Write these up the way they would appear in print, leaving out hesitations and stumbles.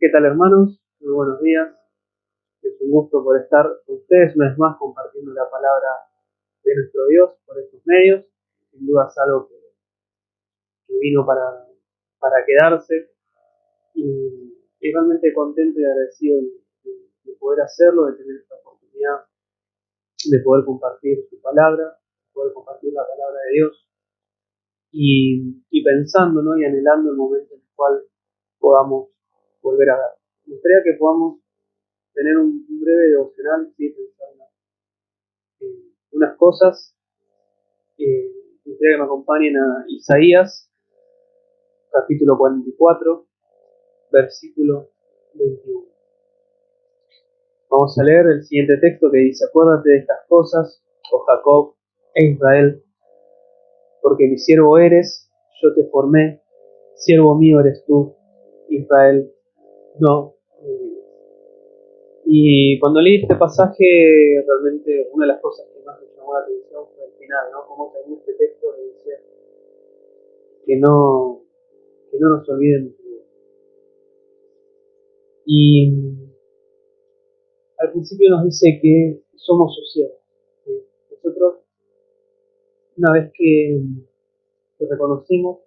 ¿Qué tal, hermanos? Muy buenos días. Es un gusto por estar con ustedes una vez más compartiendo la palabra de nuestro Dios por estos medios. Sin duda es algo que vino para quedarse y realmente contento y agradecido de poder hacerlo, de tener esta oportunidad de poder compartir su palabra, de poder compartir la palabra de Dios y pensando, ¿no? Y anhelando el momento en el cual podamos volver a ver. Me gustaría que podamos tener un breve devocional, sí, pensar en unas cosas. Me gustaría que me acompañen a Isaías, capítulo 44, versículo 21. Vamos a leer el siguiente texto que dice: acuérdate de estas cosas, oh Jacob e Israel, porque mi siervo eres, yo te formé, siervo mío eres tú, Israel, no me olvides. Y cuando leí este pasaje, realmente una de las cosas que más me llamó la atención fue el final, ¿no? Como en este texto que dice que no nos olviden. Y al principio nos dice que somos sus siervos. Nosotros, una vez que reconocimos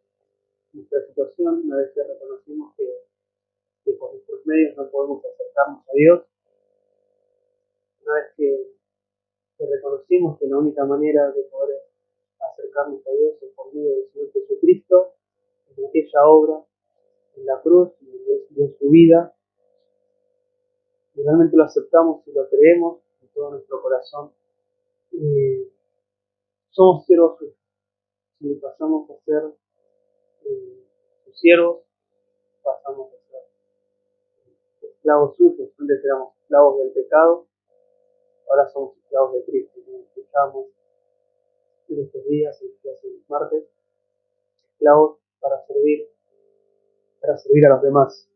nuestra situación, una vez que reconocimos que por nuestros medios no podemos acercarnos a Dios, una vez que reconocimos que la única manera de poder acercarnos a Dios es por medio del Señor Jesucristo, en aquella obra, en la cruz, en su vida, y realmente lo aceptamos y lo creemos en todo nuestro corazón, somos siervos suyos. Si pasamos a ser sus siervos, pasamos a ser esclavos suyos. Antes éramos esclavos del pecado, ahora somos esclavos de Cristo. Como escuchamos en estos días, en los martes, esclavos para servir a los demás.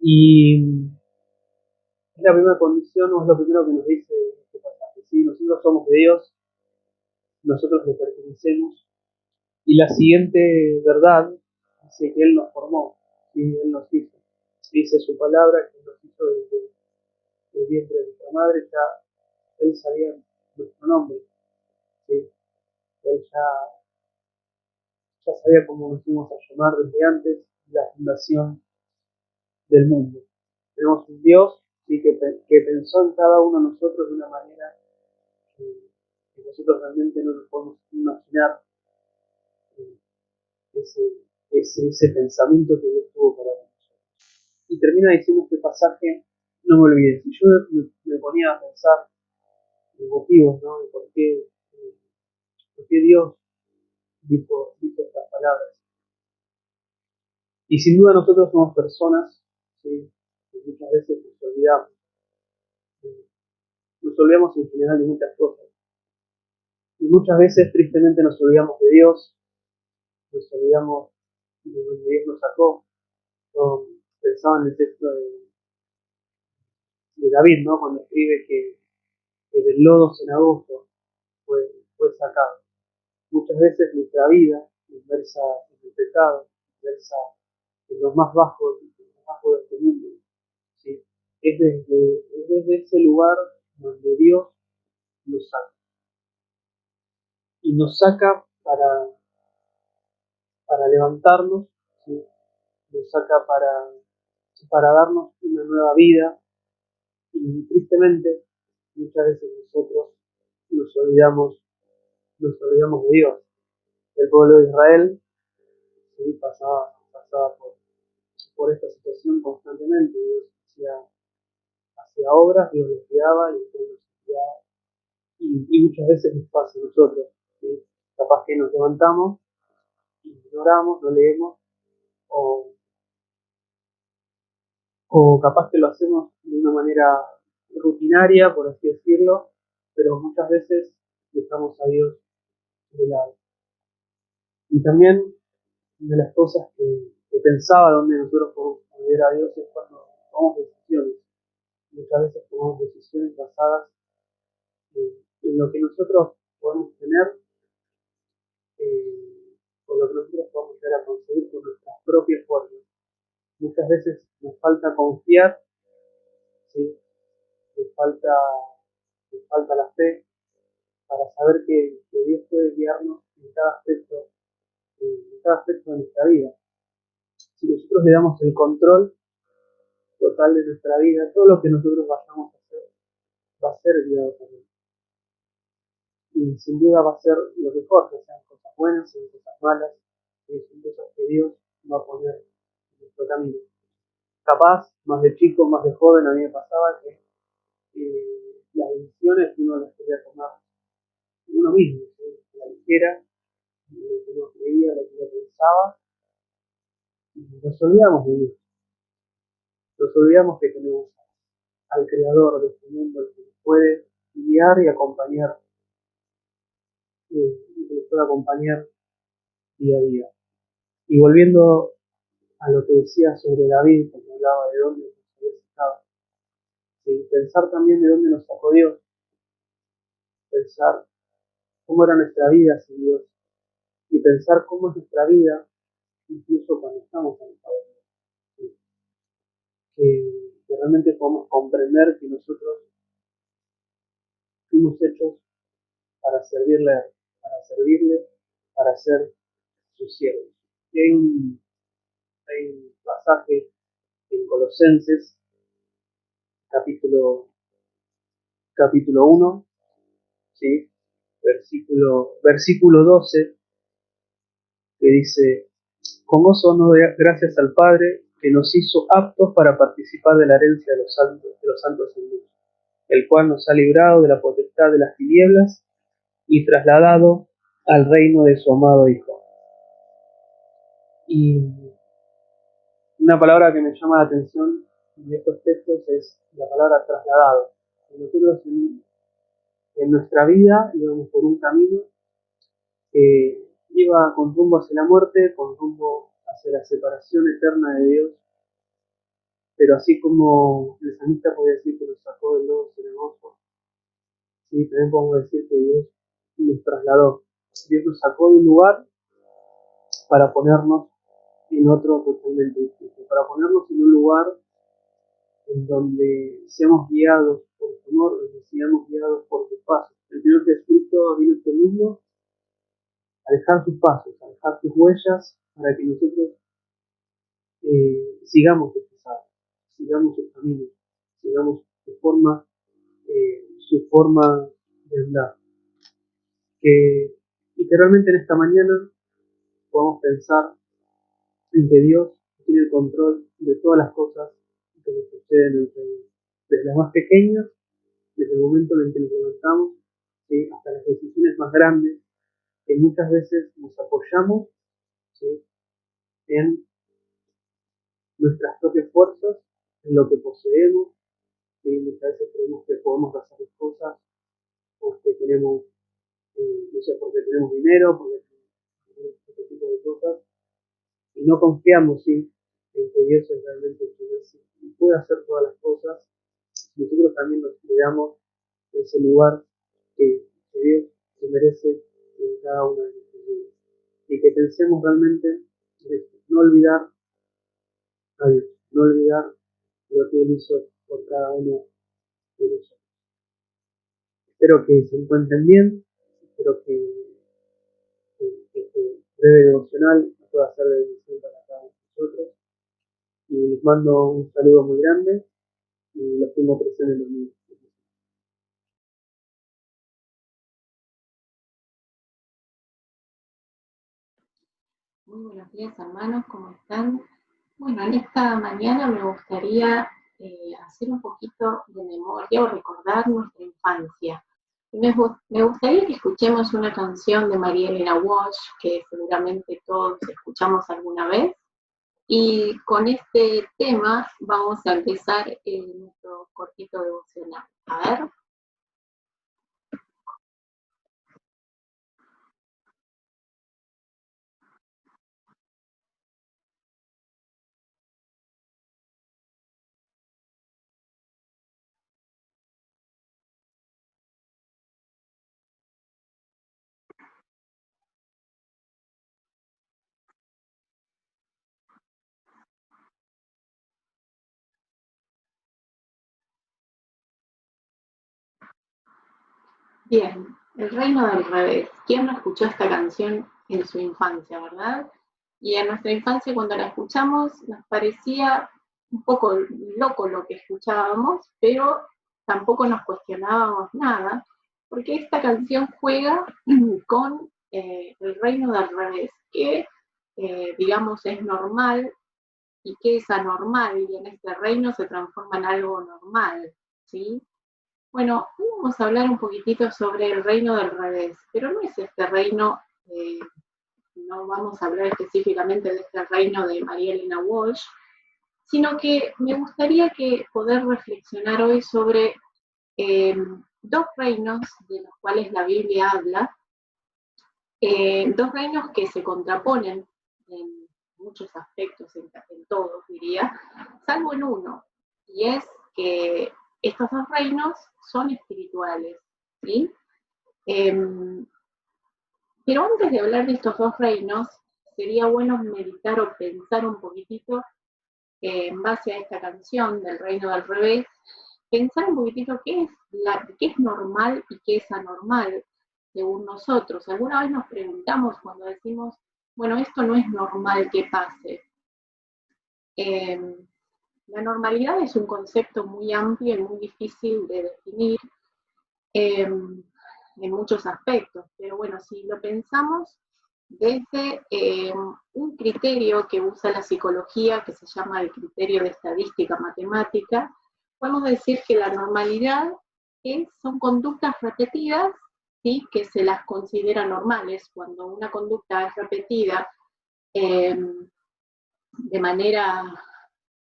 Y es la primera condición, o es lo primero que nos dice este pasaje. Si nosotros somos de Dios, nosotros le pertenecemos. Y la siguiente verdad dice que Él nos formó, ¿sí? Él nos hizo. Dice su palabra que nos hizo desde el vientre de nuestra madre, ya Él sabía nuestro nombre, ¿sí? Él ya sabía cómo nos íbamos a llamar desde antes de la fundación del mundo. Tenemos un Dios, ¿sí? que pensó en cada uno de nosotros de una manera que nosotros realmente no nos podemos imaginar eh, ese, ese pensamiento que Dios tuvo para nosotros. Y termina diciendo este pasaje: no me olvides. Y yo me ponía a pensar en motivos, ¿no? De por qué Dios dijo estas palabras. Y sin duda nosotros somos personas, ¿sí? Que muchas veces nos olvidamos en general de muchas cosas. Y muchas veces tristemente nos olvidamos de Dios, nos olvidamos de donde Dios nos sacó. Yo pensaba en el texto de David, ¿no? Cuando escribe que del lodo cenagoso fue sacado. Muchas veces nuestra vida inmersa en el pecado, inmersa en lo más bajo de este mundo, ¿sí? Es desde ese lugar donde Dios nos saca. Y nos saca para levantarnos, ¿sí? Nos saca para darnos una nueva vida. Y tristemente, muchas veces nosotros nos olvidamos de Dios. El pueblo de Israel, ¿sí? pasaba por esta situación constantemente. Dios hacía obras, Dios los guiaba y después los guiaba. Y muchas veces nos pasa a nosotros, ¿sí? Capaz que nos levantamos, ignoramos, no leemos, o, o capaz que lo hacemos de una manera rutinaria, por así decirlo, pero muchas veces dejamos a Dios de lado. Y también una de las cosas que pensaba donde nosotros podemos volver a Dios es cuando tomamos decisiones. Muchas veces tomamos decisiones basadas en lo que nosotros podemos tener, por lo que nosotros podemos llegar a conseguir con nuestras propias fuerzas. Muchas veces nos falta confiar, ¿sí? nos, falta, nos falta la fe para saber que Dios puede guiarnos en cada aspecto de nuestra vida. Si nosotros le damos el control total de nuestra vida, todo lo que nosotros vayamos a hacer va a ser guiado por Él. Y sin duda va a ser lo mejor, que sean cosas buenas, sean cosas malas, que son cosas que Dios va a poner en nuestro camino. Capaz, más de chico, más de joven, a mí me pasaba que las decisiones uno las quería tomar uno mismo, ¿sí? A la ligera, lo que uno creía, lo que uno pensaba, y nos olvidamos de Dios. Nos olvidamos que tenemos al Creador de este mundo, el que nos puede guiar y acompañar, y que nos puede acompañar día a día. Y volviendo a lo que decía sobre David, cuando hablaba de dónde nos había sacado, ¿sí? Pensar también de dónde nos sacó Dios, pensar cómo era nuestra vida sin Dios, y pensar cómo es nuestra vida incluso cuando estamos en el Padre. ¿Sí? Que realmente podemos comprender que nosotros fuimos hechos para servirle, para servirle, para ser sus siervos. Y hay un pasaje en Colosenses, capítulo, capítulo 1, ¿sí? Versículo 12, que dice, con gozo no de gracias al Padre, que nos hizo aptos para participar de la herencia de los santos en luz, el cual nos ha librado de la potestad de las tinieblas y trasladado al reino de su amado Hijo. Y una palabra que me llama la atención en estos textos es la palabra trasladado. Nosotros en nuestra vida íbamos por un camino que iba con rumbo hacia la muerte, con rumbo hacia la separación eterna de Dios, pero así como el salmista podía decir que nos sacó del lodo cenagoso, sí, también podemos decir que Dios nos trasladó. Dios nos sacó de un lugar para ponernos en otro totalmente distinto, para ponernos en un lugar en donde seamos guiados por tu amor, donde seamos guiados por tus pasos. El Señor Jesucristo vino a este mundo a dejar sus pasos, a dejar sus huellas, para que nosotros sigamos sus pasados, sigamos sus caminos, sigamos su forma de andar. Y que realmente en esta mañana podamos pensar en que Dios tiene el control de todas las cosas que nos suceden en nuestra vida, desde las más pequeñas, desde el momento en el que nos levantamos, ¿sí? Hasta las decisiones más grandes, que muchas veces nos apoyamos, ¿sí? En nuestras propias fuerzas, en lo que poseemos, y muchas veces creemos que podemos hacer las cosas porque tenemos, no sé, porque tenemos dinero, porque tenemos otro tipo de cosas, y no confiamos, ¿sí? En que Dios es realmente quien hace y puede hacer todas las cosas. Nosotros también nos le damos ese lugar que Dios se merece en cada una de nuestras vidas. Y que pensemos realmente en esto, no olvidar a Dios, no olvidar lo que Él hizo por cada uno de nosotros. Espero que se encuentren bien, espero que este breve devocional pueda ser de bendición para cada uno de nosotros. Y les mando un saludo muy grande y los tengo presentes en los míos. Muy buenos días, hermanos, ¿cómo están? Bueno, en esta mañana me gustaría hacer un poquito de memoria o recordar nuestra infancia. Me gustaría que escuchemos una canción de María Elena Walsh, que seguramente todos escuchamos alguna vez, y con este tema vamos a empezar nuestro cortito devocional. A ver. Bien, El reino del revés. ¿Quién no escuchó esta canción en su infancia, verdad? Y en nuestra infancia cuando la escuchamos nos parecía un poco loco lo que escuchábamos, pero tampoco nos cuestionábamos nada, porque esta canción juega con el reino del revés, que digamos es normal y que es anormal, y en este reino se transforma en algo normal, ¿sí? Bueno, hoy vamos a hablar un poquitito sobre el reino del revés, pero no es este reino, no vamos a hablar específicamente de este reino de María Elena Walsh, sino que me gustaría que poder reflexionar hoy sobre eh, dos reinos de los cuales la Biblia habla, dos reinos que se contraponen en muchos aspectos, en todos diría, salvo en uno, y es que estos dos reinos son espirituales, ¿sí? Eh, pero antes de hablar de estos dos reinos, sería bueno meditar o pensar un poquitito en base a esta canción del reino del revés, pensar un poquitito qué es normal y qué es anormal según nosotros. Alguna vez nos preguntamos cuando decimos, bueno, esto no es normal que pase. Eh, la normalidad es un concepto muy amplio y muy difícil de definir en muchos aspectos, pero bueno, si lo pensamos desde un criterio que usa la psicología, que se llama el criterio de estadística matemática, podemos decir que la normalidad son conductas repetidas, ¿sí? Que se las considera normales. Cuando una conducta es repetida eh, de manera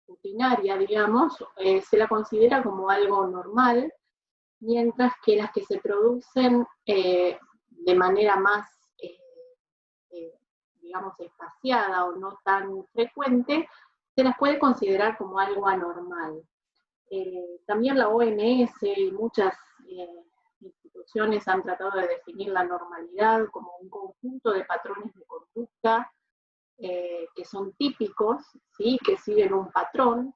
rutinaria, digamos, se la considera como algo normal, mientras que las que se producen de manera más, eh, eh, digamos, espaciada o no tan frecuente, se las puede considerar como algo anormal. También la OMS y muchas instituciones han tratado de definir la normalidad como un conjunto de patrones de conducta que son típicos, ¿sí? Que siguen un patrón.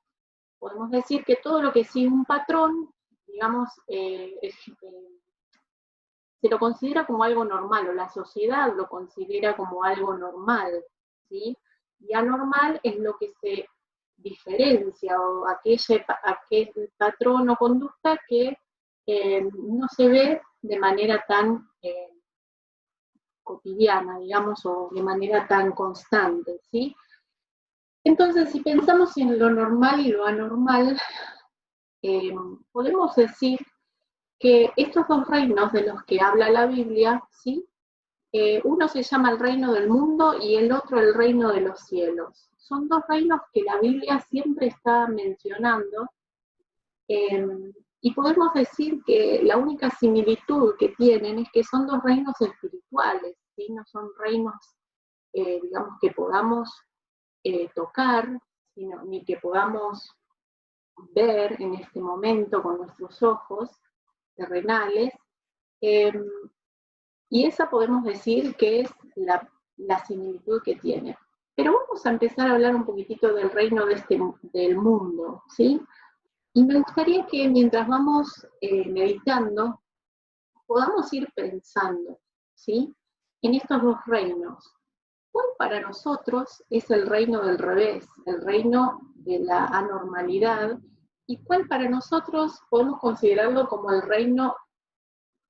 Podemos decir que todo lo que sigue un patrón, digamos, se lo considera como algo normal, o la sociedad lo considera como algo normal, ¿sí? Y anormal es lo que se diferencia, o aquel patrón o conducta que no se ve de manera tan cotidiana, digamos, o de manera tan constante, ¿sí? Entonces, si pensamos en lo normal y lo anormal, eh, podemos decir que estos dos reinos de los que habla la Biblia, ¿sí? Uno se llama el reino del mundo y el otro el reino de los cielos. Son dos reinos que la Biblia siempre está mencionando eh, y podemos decir que la única similitud que tienen es que son dos reinos espirituales, ¿sí? No son reinos, digamos, que podamos tocar, ni que podamos ver en este momento con nuestros ojos terrenales. Eh, y esa podemos decir que es la similitud que tiene. Pero vamos a empezar a hablar un poquitito del reino del mundo, ¿sí? Y me gustaría que mientras vamos meditando, podamos ir pensando, ¿sí? En estos dos reinos. ¿Cuál para nosotros es el reino del revés, el reino de la anormalidad? ¿Y cuál para nosotros podemos considerarlo como el reino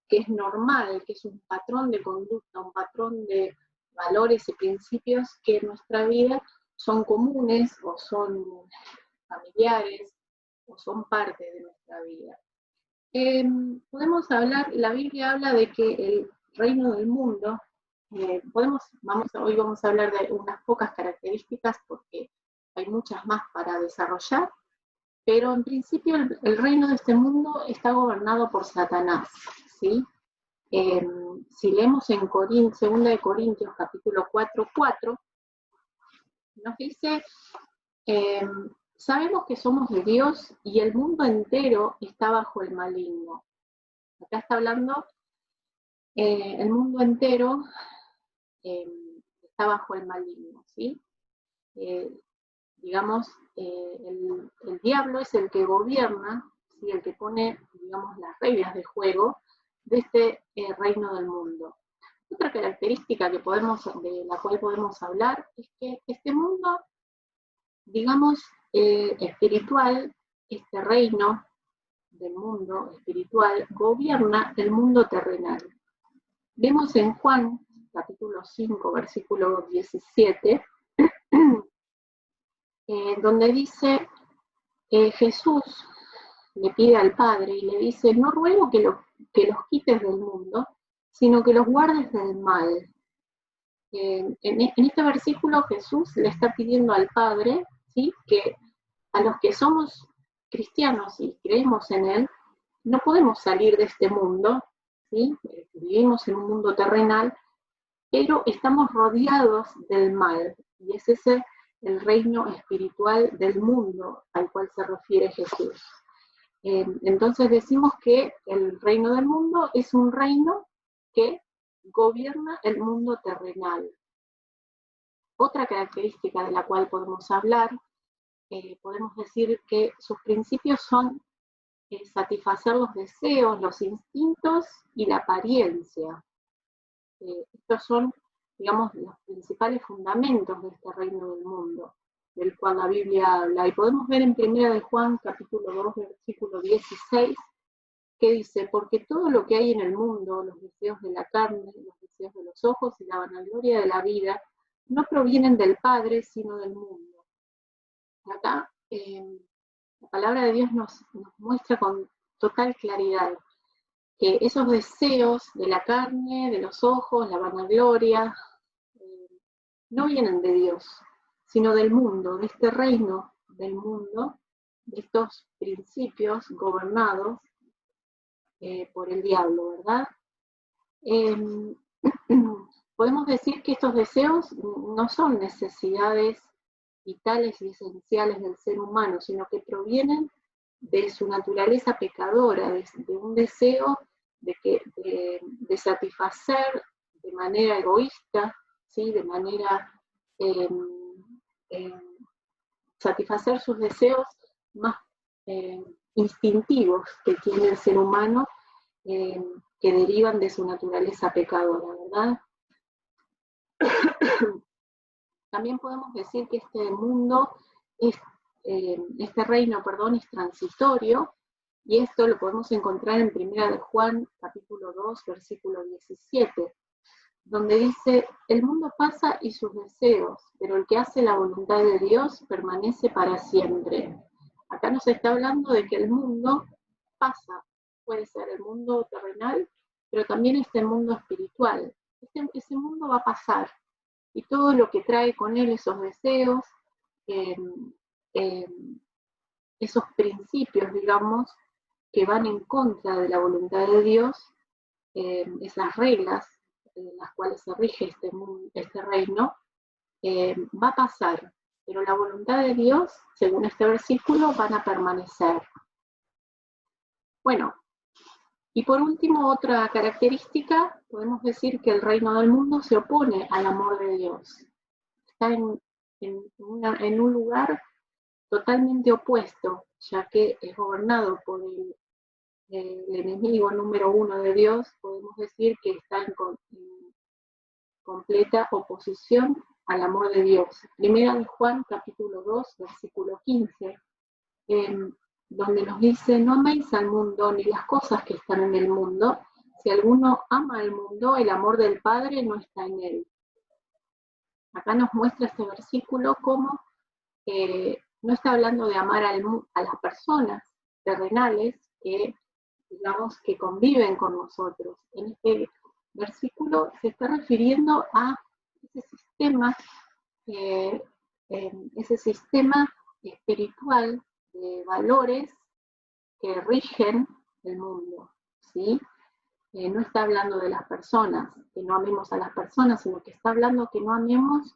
que es normal, que es un patrón de conducta, un patrón de valores y principios que en nuestra vida son comunes o son familiares o son parte de nuestra vida? Podemos hablar, la Biblia habla de que el reino del mundo, hoy vamos a hablar de unas pocas características porque hay muchas más para desarrollar, pero en principio el reino de este mundo está gobernado por Satanás, ¿sí? Eh, si leemos en 2 de Corintios capítulo 4:4, nos dice, eh, sabemos que somos de Dios y el mundo entero está bajo el maligno. Acá está hablando, el mundo entero eh, está bajo el maligno, ¿sí? Eh, digamos, el diablo es el que gobierna, ¿sí? El que pone, digamos, las reglas de juego de este reino del mundo. Otra característica de la cual podemos hablar es que este mundo, digamos, espiritual, este reino del mundo espiritual, gobierna el mundo terrenal. Vemos en Juan, capítulo 5, versículo 17, donde dice, Jesús le pide al Padre y le dice, no ruego que los quites del mundo, sino que los guardes del mal. En este versículo Jesús le está pidiendo al Padre, ¿sí?, que a los que somos cristianos y creemos en Él, no podemos salir de este mundo, ¿sí? Vivimos en un mundo terrenal, pero estamos rodeados del mal, y es ese el reino espiritual del mundo al cual se refiere Jesús. Entonces decimos que el reino del mundo es un reino que gobierna el mundo terrenal. Otra característica de la cual podemos hablar, podemos decir que sus principios son satisfacer los deseos, los instintos y la apariencia. Estos son, digamos, los principales fundamentos de este reino del mundo, del cual la Biblia habla. Y podemos ver en 1 de Juan, capítulo 2, versículo 16, que dice, porque todo lo que hay en el mundo, los deseos de la carne, los deseos de los ojos y la vanagloria de la vida, no provienen del Padre, sino del mundo. Acá, la palabra de Dios nos muestra con total claridad que esos deseos de la carne, de los ojos, la vanagloria, no vienen de Dios, sino del mundo, de este reino del mundo, de estos principios gobernados por el diablo, ¿verdad? Podemos decir que estos deseos no son necesidades vitales y esenciales del ser humano, sino que provienen de su naturaleza pecadora, de un deseo de satisfacer de manera egoísta, ¿sí?, de manera satisfacer sus deseos más instintivos que tiene el ser humano, que derivan de su naturaleza pecadora, ¿verdad? También podemos decir que este mundo, este reino, es transitorio, y esto lo podemos encontrar en 1 de Juan, capítulo 2, versículo 17, donde dice, el mundo pasa y sus deseos, pero el que hace la voluntad de Dios permanece para siempre. Acá nos está hablando de que el mundo pasa, puede ser el mundo terrenal, pero también está el mundo espiritual. Ese mundo va a pasar, y todo lo que trae con él, esos deseos, esos principios, digamos, que van en contra de la voluntad de Dios, esas reglas en las cuales se rige este reino, va a pasar, pero la voluntad de Dios, según este versículo, van a permanecer. Bueno, y por último, otra característica, podemos decir que el reino del mundo se opone al amor de Dios. Está en un lugar totalmente opuesto, ya que es gobernado por el enemigo número uno de Dios. Podemos decir que está en completa oposición al amor de Dios. Primera de Juan, capítulo 2, versículo 15, donde nos dice, no améis al mundo ni las cosas que están en el mundo. Si alguno ama al mundo, el amor del Padre no está en él. Acá nos muestra este versículo cómo no está hablando de amar a las personas terrenales que, digamos, que conviven con nosotros. En este versículo se está refiriendo a ese sistema espiritual de valores que rigen el mundo, ¿sí? No está hablando de las personas, que no amemos a las personas, sino que está hablando que no amemos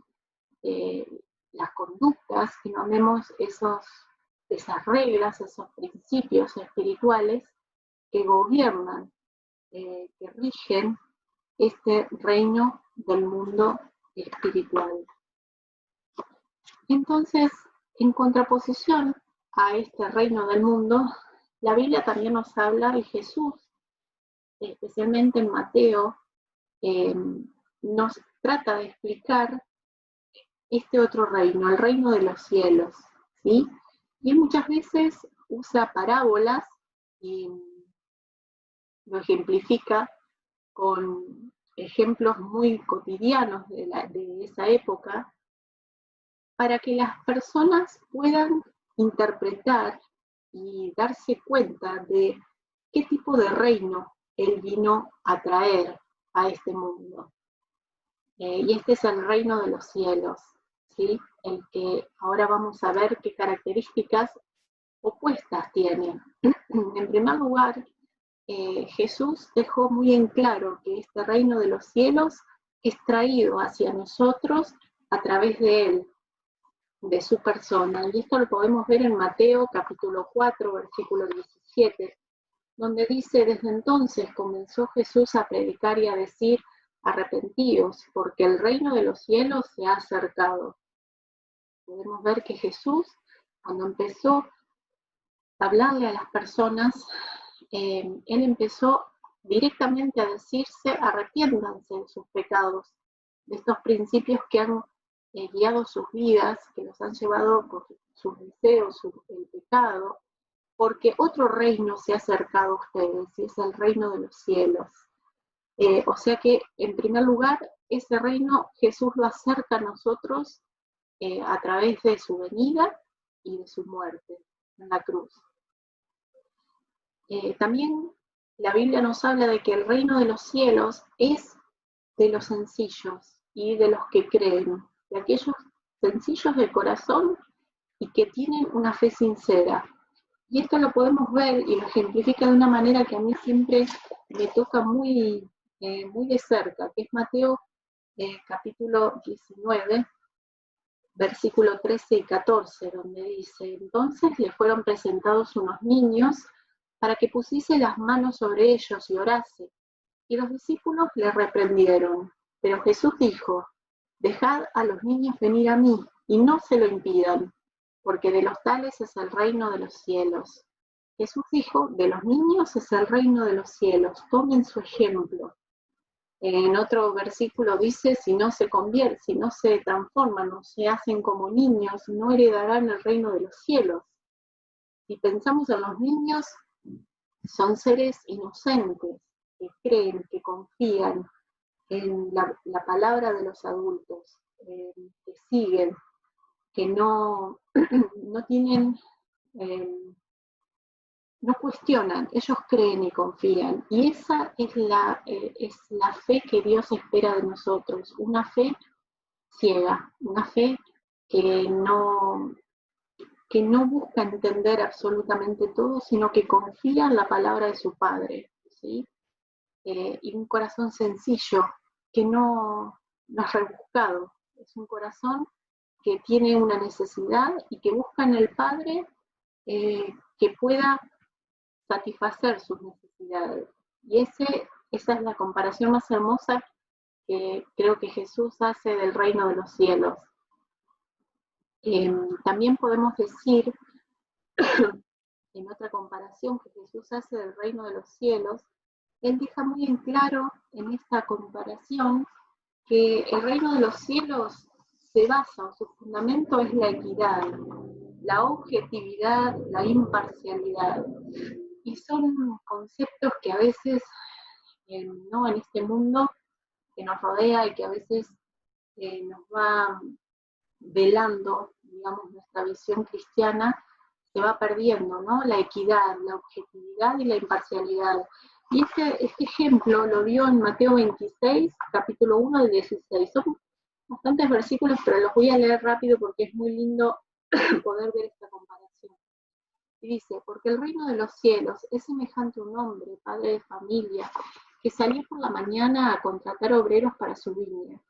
las conductas, que no amemos esas reglas, esos principios espirituales que gobiernan, que rigen este reino del mundo espiritual. Entonces, en contraposición a este reino del mundo, la Biblia también nos habla, y Jesús especialmente en Mateo, nos trata de explicar este otro reino, el reino de los cielos, ¿sí? Y muchas veces usa parábolas y lo ejemplifica con ejemplos muy cotidianos de esa época, para que las personas puedan interpretar y darse cuenta de qué tipo de reino él vino a traer a este mundo. Y este es el reino de los cielos, ¿sí? El que ahora vamos a ver qué características opuestas tiene. En primer lugar, Jesús dejó muy en claro que este reino de los cielos es traído hacia nosotros a través de él, de su persona. Y esto lo podemos ver en Mateo capítulo 4, versículo 17, donde dice: desde entonces comenzó Jesús a predicar y a decir: arrepentíos, porque el reino de los cielos se ha acercado. Podemos ver que Jesús, cuando empezó a hablarle a las personas, él empezó directamente a decirse: arrepiéntanse de sus pecados, de estos principios que han guiado sus vidas, que los han llevado por sus deseos, el pecado, porque otro reino se ha acercado a ustedes, y es el reino de los cielos. O sea que, en primer lugar, ese reino Jesús lo acerca a nosotros a través de su venida y de su muerte en la cruz. También la Biblia nos habla de que el reino de los cielos es de los sencillos y de los que creen, de aquellos sencillos de corazón y que tienen una fe sincera. Y esto lo podemos ver y lo ejemplifica de una manera que a mí siempre me toca muy de cerca, que es Mateo capítulo 19, versículo 13 y 14, donde dice: entonces le fueron presentados unos niños para que pusiese las manos sobre ellos y orase. Y los discípulos le reprendieron. Pero Jesús dijo: dejad a los niños venir a mí, y no se lo impidan, porque de los tales es el reino de los cielos. Jesús dijo: de los niños es el reino de los cielos, tomen su ejemplo. En otro versículo dice: si no se convierten, si no se transforman, no se hacen como niños, no heredarán el reino de los cielos. Si pensamos en los niños, son seres inocentes, que creen, que confían en la palabra de los adultos, que siguen, que no, no tienen, no cuestionan, ellos creen y confían. Y esa es la fe que Dios espera de nosotros, una fe ciega, una fe que no busca entender absolutamente todo, sino que confía en la palabra de su Padre, ¿sí? Y un corazón sencillo, que no es rebuscado, es un corazón que tiene una necesidad y que busca en el Padre que pueda satisfacer sus necesidades. Y esa es la comparación más hermosa que creo que Jesús hace del reino de los cielos. También podemos decir, en otra comparación que Jesús hace del reino de los cielos, él deja muy en claro en esta comparación que el reino de los cielos se basa, o su fundamento es la equidad, la objetividad, la imparcialidad. Y son conceptos que a veces, ¿no?, en este mundo que nos rodea y que a veces nos va velando, digamos, nuestra visión cristiana, se va perdiendo, ¿no? La equidad, la objetividad y la imparcialidad. Y este ejemplo lo dio en Mateo 26, capítulo 1 del 16. Son bastantes versículos, pero los voy a leer rápido porque es muy lindo poder ver esta comparación. Y dice: porque el reino de los cielos es semejante a un hombre, padre de familia, que salió por la mañana a contratar obreros para su viña.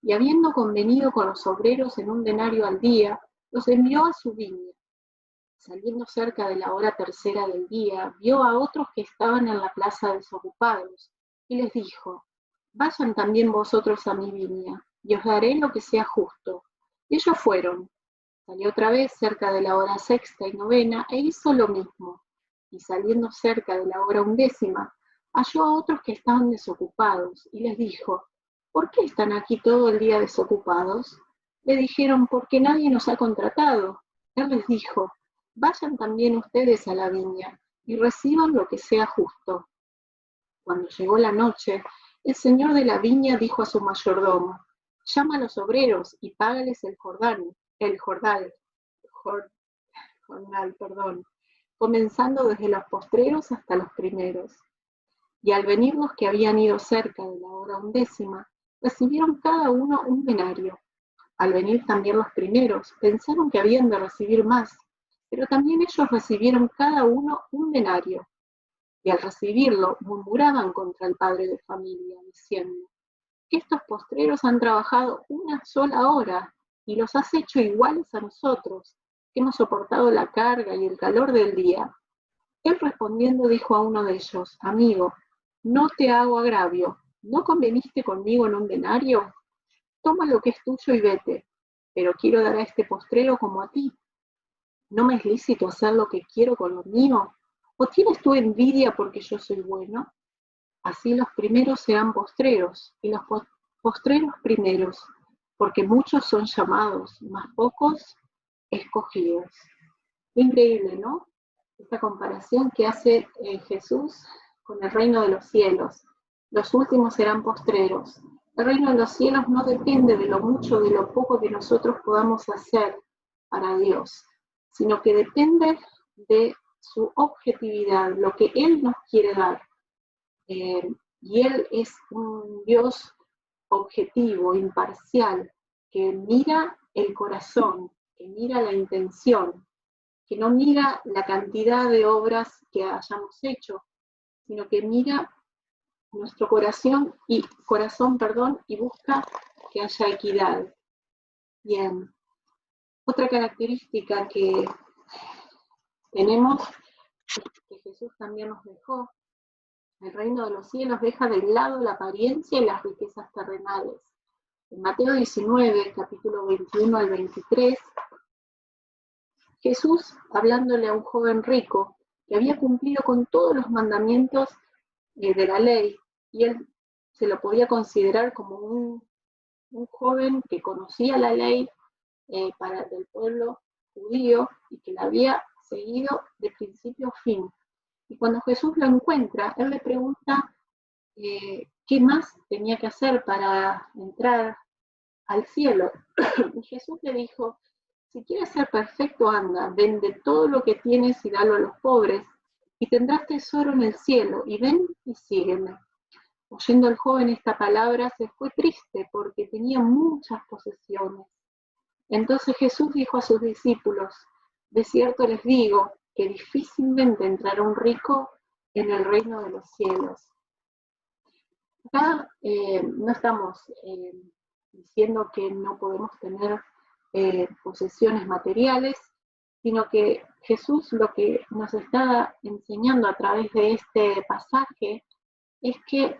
Y habiendo convenido con los obreros en un denario al día, los envió a su viña. Saliendo cerca de la hora tercera del día, vio a otros que estaban en la plaza desocupados, y les dijo: vayan también vosotros a mi viña, y os daré lo que sea justo. Y ellos fueron. Salió otra vez cerca de la hora sexta y novena, e hizo lo mismo. Y saliendo cerca de la hora undécima, halló a otros que estaban desocupados y les dijo, ¿por qué están aquí todo el día desocupados? Le dijeron, porque nadie nos ha contratado. Él les dijo, vayan también ustedes a la viña y reciban lo que sea justo. Cuando llegó la noche, el señor de la viña dijo a su mayordomo, llama a los obreros y págales jornal, comenzando desde los postreros hasta los primeros. Y al venir los que habían ido cerca de la hora 11, recibieron cada uno un denario. Al venir también los primeros, pensaron que habían de recibir más, pero también ellos recibieron cada uno un denario. Y al recibirlo, murmuraban contra el padre de familia, diciendo, estos postreros han trabajado una sola hora y los has hecho iguales a nosotros, que hemos soportado la carga y el calor del día. Él respondiendo dijo a uno de ellos, amigo, no te hago agravio, ¿no conveniste conmigo en un denario? Toma lo que es tuyo y vete, pero quiero dar a este postrero como a ti. ¿No me es lícito hacer lo que quiero con lo mío? ¿O tienes tú envidia porque yo soy bueno? Así los primeros serán postreros, y los postreros primeros, porque muchos son llamados, mas pocos escogidos. Increíble, ¿no? Esta comparación que hace Jesús con el reino de los cielos. Los últimos serán postreros. El reino de los cielos no depende de lo mucho o de lo poco que nosotros podamos hacer para Dios, sino que depende de su objetividad, lo que Él nos quiere dar. Y Él es un Dios objetivo, imparcial, que mira el corazón, que mira la intención, que no mira la cantidad de obras que hayamos hecho, sino que mira nuestro corazón y busca que haya equidad. Bien. Otra característica que tenemos, que Jesús también nos dejó, el reino de los cielos deja de lado la apariencia y las riquezas terrenales. En Mateo 19, capítulo 21 al 23, Jesús, hablándole a un joven rico que había cumplido con todos los mandamientos de la ley, y él se lo podía considerar como un joven que conocía la ley del pueblo judío y que la había seguido de principio a fin. Y cuando Jesús lo encuentra, él le pregunta qué más tenía que hacer para entrar al cielo. Y Jesús le dijo, si quieres ser perfecto, anda, vende todo lo que tienes y dalo a los pobres, y tendrás tesoro en el cielo, y ven y sígueme. Oyendo el joven esta palabra, se fue triste porque tenía muchas posesiones. Entonces Jesús dijo a sus discípulos, de cierto les digo, que difícilmente entrará un rico en el reino de los cielos. Acá no estamos diciendo que no podemos tener posesiones materiales, sino que Jesús lo que nos está enseñando a través de este pasaje es que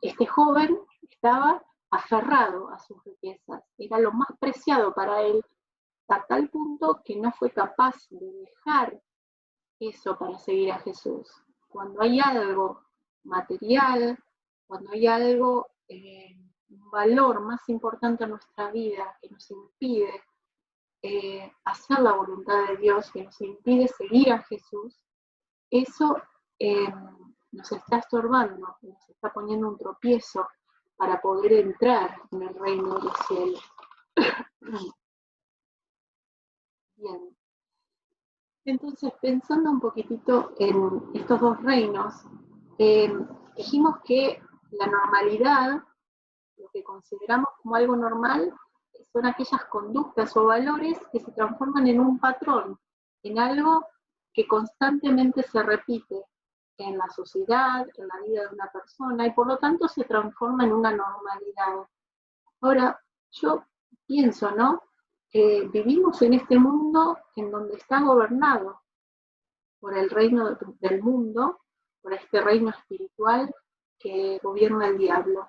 este joven estaba aferrado a sus riquezas, era lo más preciado para él, a tal punto que no fue capaz de dejar eso para seguir a Jesús. Cuando hay algo material, cuando hay algo, un valor más importante en nuestra vida que nos impide hacer la voluntad de Dios, que nos impide seguir a Jesús, eso nos está estorbando, nos está poniendo un tropiezo para poder entrar en el reino de los cielos. Bien. Entonces, pensando un poquitito en estos dos reinos, dijimos que la normalidad, lo que consideramos como algo normal, son aquellas conductas o valores que se transforman en un patrón, en algo que constantemente se repite en la sociedad, en la vida de una persona, y por lo tanto se transforma en una normalidad. Ahora, yo pienso, ¿no? Vivimos en este mundo en donde está gobernado por el reino del mundo, por este reino espiritual que gobierna el diablo.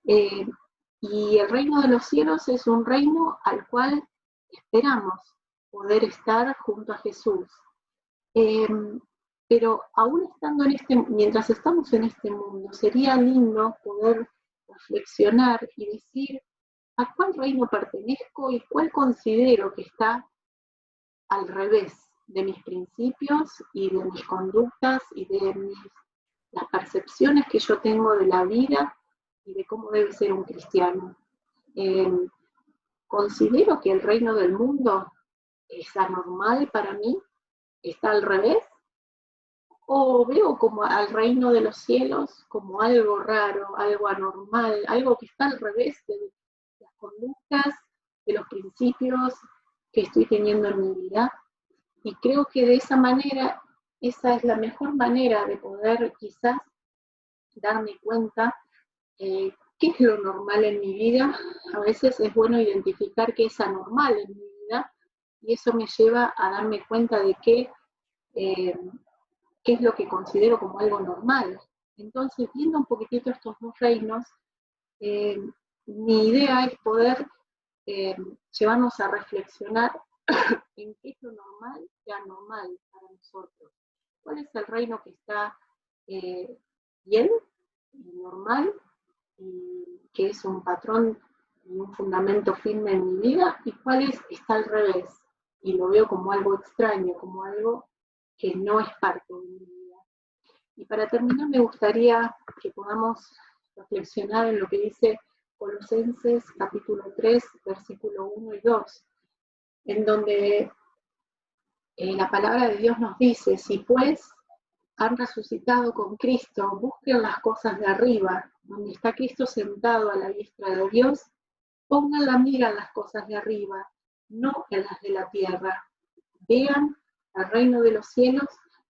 Y el reino de los cielos es un reino al cual esperamos poder estar junto a Jesús. Pero aún estando mientras estamos en este mundo, sería lindo poder reflexionar y decir a cuál reino pertenezco y cuál considero que está al revés de mis principios y de mis conductas y de las percepciones que yo tengo de la vida y de cómo debe ser un cristiano. Eh, Considero que el reino del mundo es anormal para mí, está al revés, o veo como al reino de los cielos como algo raro, algo anormal, algo que está al revés de las conductas, de los principios que estoy teniendo en mi vida. Y creo que de esa manera, esa es la mejor manera de poder quizás darme cuenta qué es lo normal en mi vida. A veces es bueno identificar qué es anormal en mi vida y eso me lleva a darme cuenta de eh, qué es lo que considero como algo normal. Entonces, viendo un poquitito estos dos reinos, eh, mi idea es poder eh, llevarnos a reflexionar en qué es lo normal y anormal para nosotros. ¿Cuál es el reino que está bien y normal y que es un patrón y un fundamento firme en mi vida? ¿Y cuál está al revés? Y lo veo como algo extraño, como algo que no es parte de mi vida. Y para terminar me gustaría que podamos reflexionar en lo que dice Colosenses capítulo 3, versículo 1 y 2, en donde la palabra de Dios nos dice: si pues han resucitado con Cristo, busquen las cosas de arriba, donde está Cristo sentado a la diestra de Dios, pongan la mira en las cosas de arriba, no en las de la tierra. Vean al reino de los cielos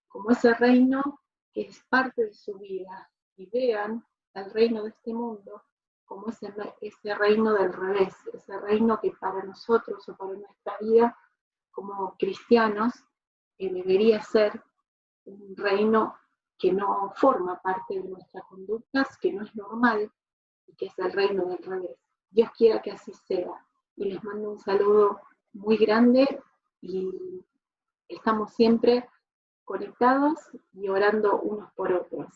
como ese reino que es parte de su vida, y vean al reino de este mundo como ese reino del revés, ese reino que para nosotros o para nuestra vida como cristianos debería ser un reino que no forma parte de nuestras conductas, que no es normal y que es el reino del revés. Dios quiera que así sea. Y les mando un saludo muy grande y estamos siempre conectados y orando unos por otros.